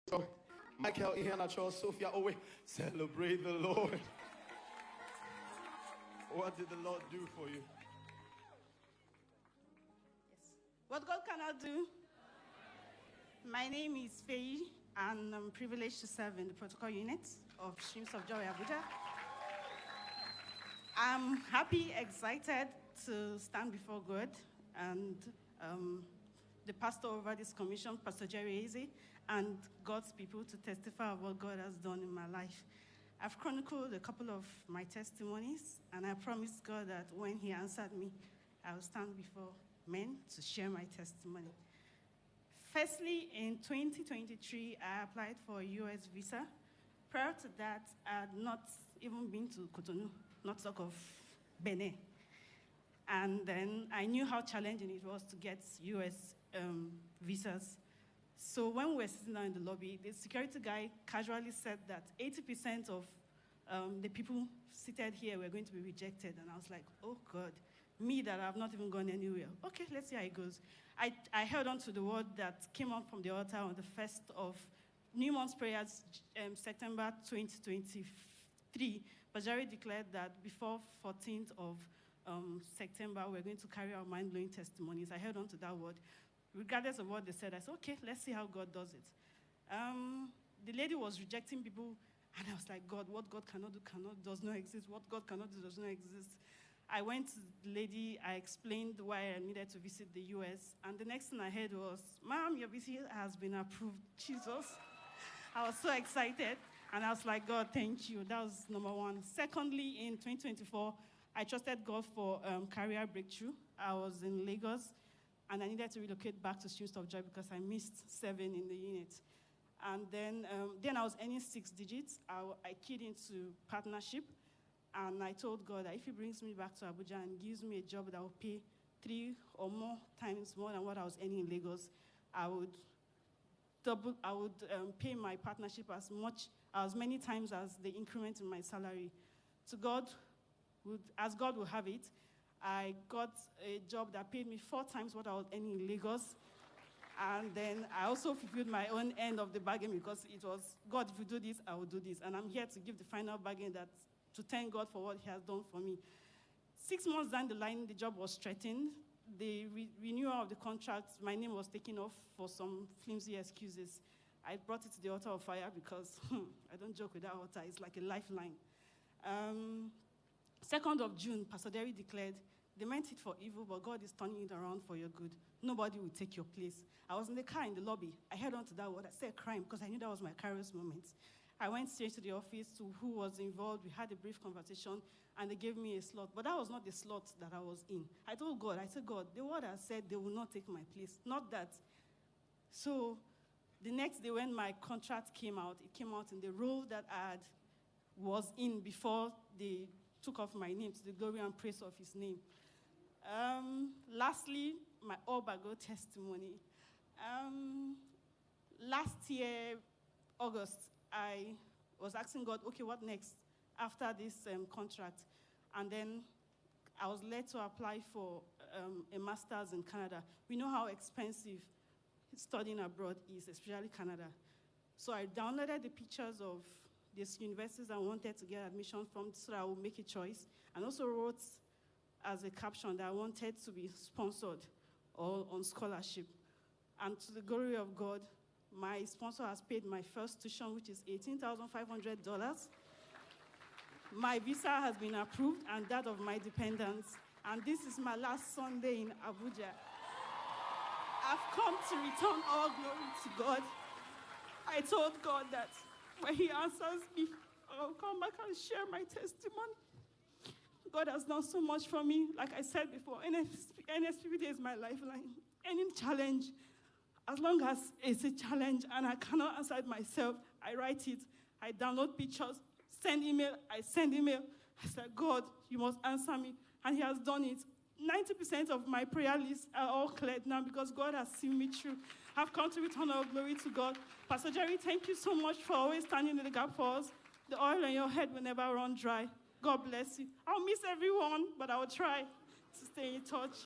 So, Michael Iheanacho, Sophia Owe, celebrate the Lord. What did the Lord do for you? Yes. What God cannot do. My name is Faye, and I'm privileged to serve in the protocol unit of Streams of Joy Abuja. I'm happy, excited to stand before God and the pastor over this commission, Pastor Jerry Eze, and God's people to testify of what God has done in my life. I've chronicled a couple of my testimonies, and I promised God that when He answered me, I will stand before men to share my testimony. Firstly, in 2023, I applied for a US visa. Prior to that, I had not even been to Cotonou, not talk of Benin. And then I knew how challenging it was to get US visas. So when we were sitting down in the lobby, the security guy casually said that 80% of the people seated here were going to be rejected. And I was like, oh God, me that I've not even gone anywhere. Okay, let's see how it goes. I held on to the word that came up from the altar on the 1st of New Month's prayers, September 2023. Bajari declared that before 14th of September, we're going to carry out mind-blowing testimonies. I held on to that word. Regardless of what they said, I said, okay, let's see how God does it. The lady was rejecting people, and I was like, God, what God cannot do does not exist. What God cannot do does not exist. I went to the lady, I explained why I needed to visit the US, and the next thing I heard was, Ma'am, your visit has been approved. Jesus. I was so excited, and I was like, God, thank you. That was number one. Secondly, in 2024, I trusted God for career breakthrough. I was in Lagos, and I needed to relocate back to Streams of Joy because I missed 7 in the unit. And then I was earning 6 digits. I keyed into partnership, and I told God that if He brings me back to Abuja and gives me a job that will pay 3 or more times more than what I was earning in Lagos, I would pay my partnership as many times as the increment in my salary. As God will have it, I got a job that paid me 4 times what I was earning in Lagos. And then I also fulfilled my own end of the bargain because it was, God, if you do this, I will do this. And I'm here to give the final bargain to thank God for what He has done for me. 6 months down the line, the job was threatened. The renewal of the contract, my name was taken off for some flimsy excuses. I brought it to the altar of fire because I don't joke with that altar. It's like a lifeline. 2nd of June, Pastor Derry declared, they meant it for evil, but God is turning it around for your good. Nobody will take your place. I was in the car in the lobby. I held on to that word. I said crime because I knew that was my Kairos moment. I went straight to the office to who was involved. We had a brief conversation, and they gave me a slot. But that was not the slot that I was in. I told God, God, the word has said they will not take my place. Not that. So the next day when my contract came out, it came out in the role that I was in before they took off my name to the glory and praise of His name. Lastly, my Obago testimony. Last year, August, I was asking God, okay, what next after this contract? And then I was led to apply for a master's in Canada. We know how expensive studying abroad is, especially Canada. So I downloaded the pictures of these universities I wanted to get admission from so that I would make a choice, and also wrote as a caption that I wanted to be sponsored or on scholarship. And to the glory of God, my sponsor has paid my first tuition, which is $18,500. My visa has been approved, and that of my dependents. And this is my last Sunday in Abuja. I've come to return all glory to God. I told God that when He answers me, I'll come back and share my testimony. God has done so much for me. Like I said before, NSPPD is my lifeline. Any challenge, as long as it's a challenge and I cannot answer it myself, I write it. I download pictures, send email. I said, God, you must answer me. And He has done it. 90% of my prayer lists are all cleared now because God has seen me through. I've come to return all glory to God. Pastor Jerry, thank you so much for always standing in the gap for us. The oil on your head will never run dry. God bless you. I'll miss everyone, but I will try to stay in touch.